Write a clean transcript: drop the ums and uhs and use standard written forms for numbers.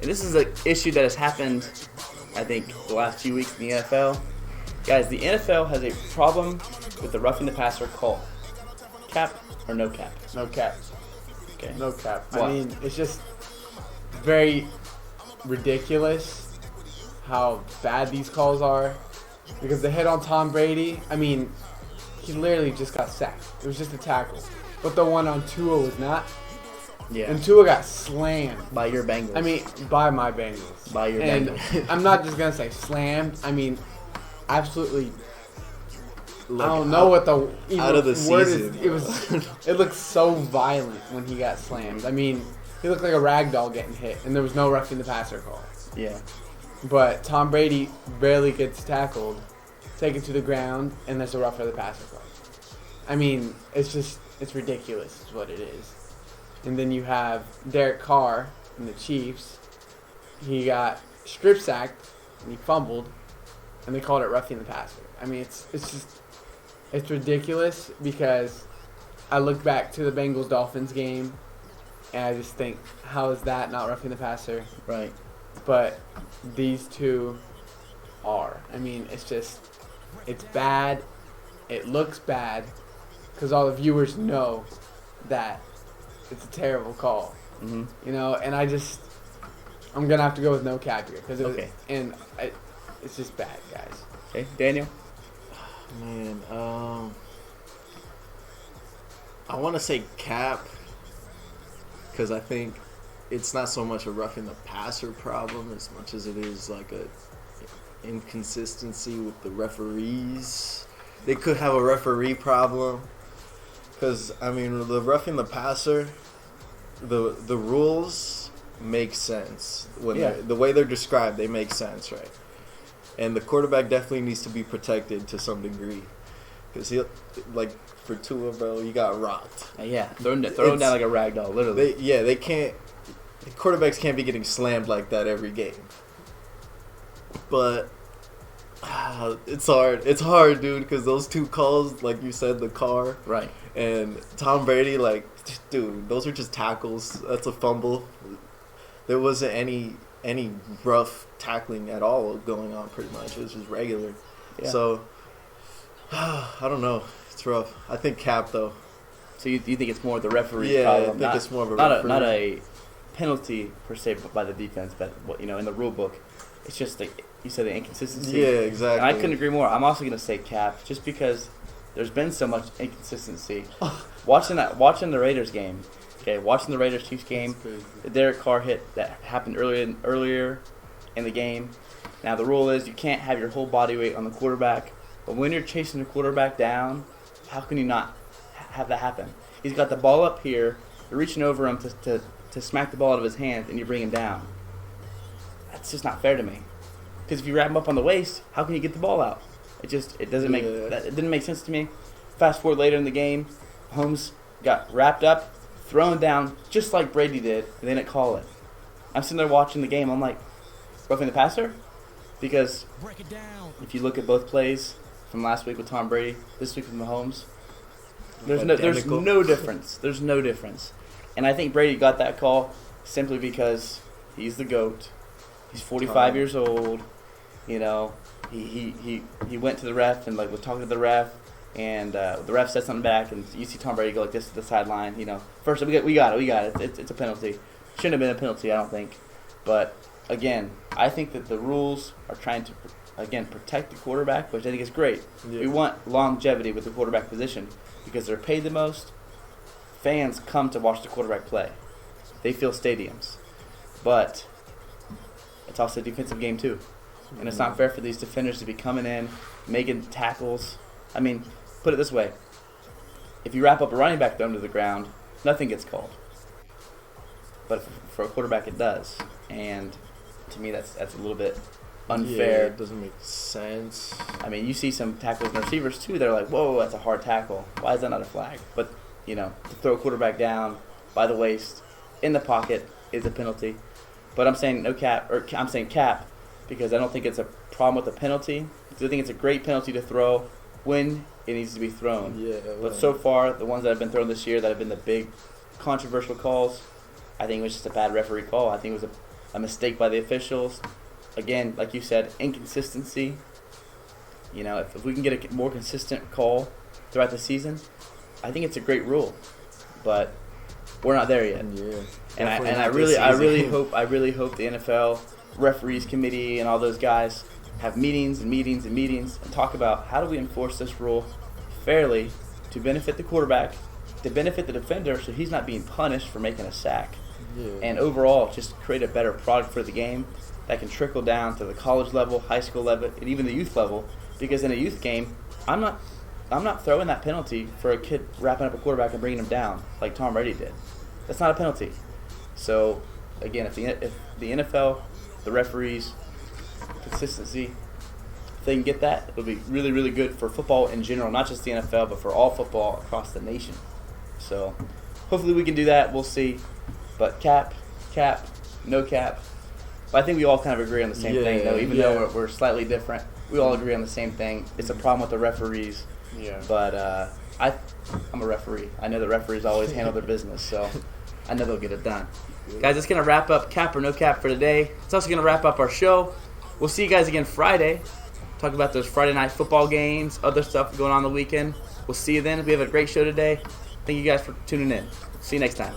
And this is an issue that has happened, I think, the last few weeks in the NFL. Guys, the NFL has a problem with the roughing the passer call. Cap or no cap? No cap. Okay. No cap. What? I mean, it's just very ridiculous how bad these calls are. Because the hit on Tom Brady, I mean, he literally just got sacked. It was just a tackle. But the one on Tua was not. Yeah. And Tua got slammed. By your Bengals. I mean, by my Bengals. By your and Bengals. I'm not just going to say slammed. I mean, absolutely. Like, I don't know what the out of the word season. is. It looked so violent when he got slammed. I mean, he looked like a rag doll getting hit, and there was no roughing the passer call. Yeah. But Tom Brady barely gets tackled, taken to the ground, and there's a roughing the passer call. I mean, it's ridiculous is what it is. And then you have Derek Carr in the Chiefs. He got strip sacked, and he fumbled, and they called it roughing the passer. I mean, it's ridiculous because I look back to the Bengals-Dolphins game, and I just think, how is that not roughing the passer? Right. But these two are. I mean, it's bad. It looks bad because all the viewers know that it's a terrible call. Mm-hmm. You know, and I'm going to have to go with no cap here because it's just bad, guys. Okay, Daniel? Man, I want to say cap because I think it's not so much a roughing the passer problem as much as it is like a inconsistency with the referees. They could have a referee problem because, I mean, the roughing the passer, the rules make sense. The way they're described, they make sense, right? And the quarterback definitely needs to be protected to some degree. Because for Tua, bro, he got rocked. Yeah, throw him down like a rag doll, literally. They can't. The quarterbacks can't be getting slammed like that every game. But it's hard. It's hard, dude, because those two calls, like you said, the Carr Right. and Tom Brady, like, dude, those are just tackles. That's a fumble. There wasn't any rough tackling at all going on, pretty much. It was just regular. Yeah. So, I don't know. It's rough. I think cap, though. So you think it's more the referee Yeah, problem? I think it's more of a not referee. not a penalty per se by the defense, but in the rule book, it's just like you said, the inconsistency. Yeah, exactly. And I couldn't agree more. I'm also going to say cap, just because there's been so much inconsistency. watching the Raiders game, watching the Raiders Chiefs game, the Derek Carr hit that happened earlier in the game. Now the rule is you can't have your whole body weight on the quarterback, but when you're chasing the quarterback down, how can you not have that happen? He's got the ball up here, you're reaching over him to smack the ball out of his hand, and you bring him down. That's just not fair to me. Because if you wrap him up on the waist, how can you get the ball out? It didn't make sense to me. Fast forward later in the game, Holmes got wrapped up, thrown down just like Brady did, and they didn't call it. I'm sitting there watching the game. I'm like, roughing the passer? Because if you look at both plays from last week with Tom Brady, this week with Mahomes, there's no difference. There's no difference. And I think Brady got that call simply because he's the GOAT. He's 45 years old. You know, he went to the ref and was talking to the ref, and the ref said something back, and you see Tom Brady go like this to the sideline. First we got it. It's a penalty. Shouldn't have been a penalty, I don't think. But again, I think that the rules are trying to protect the quarterback, which I think is great. Yeah. We want longevity with the quarterback position because they're paid the most. Fans come to watch the quarterback play. They fill stadiums. But it's also a defensive game too. And it's not fair for these defenders to be coming in, making tackles. I mean, put it this way. If you wrap up a running back thrown to the ground, nothing gets called. But for a quarterback, it does. And to me, that's a little bit unfair. Yeah, it doesn't make sense. I mean, you see some tackles and receivers too. They're like, whoa, that's a hard tackle. Why is that not a flag? But, to throw a quarterback down by the waist in the pocket is a penalty. But I'm saying I'm saying cap because I don't think it's a problem with the penalty. I think it's a great penalty to throw when it needs to be thrown. Yeah. But so far, the ones that have been thrown this year that have been the big controversial calls, I think it was just a bad referee call. I think it was a mistake by the officials. Again, like you said, inconsistency. You know, if we can get a more consistent call throughout the season, I think it's a great rule. But we're not there yet. Yeah. And I really hope the NFL referees committee and all those guys have meetings and talk about how do we enforce this rule fairly to benefit the quarterback, to benefit the defender so he's not being punished for making a sack. Yeah. And overall just create a better product for the game that can trickle down to the college level, high school level, and even the youth level. Because in a youth game, I'm not throwing that penalty for a kid wrapping up a quarterback and bringing him down like Tom Brady did. That's not a penalty. So again, if the NFL, the referees, consistency, if they can get that, it'll be really, really good for football in general, not just the NFL, but for all football across the nation. So hopefully we can do that. We'll see. But cap, no cap. But I think we all kind of agree on the same thing, though. Even though we're slightly different, we all agree on the same thing. It's a problem with the referees. Yeah. But I'm a referee. I know the referees always handle their business, so I know they'll get it done. Guys, that's going to wrap up Cap or No Cap for today. It's also going to wrap up our show. We'll see you guys again Friday. Talk about those Friday night football games, other stuff going on the weekend. We'll see you then. We have a great show today. Thank you guys for tuning in. See you next time.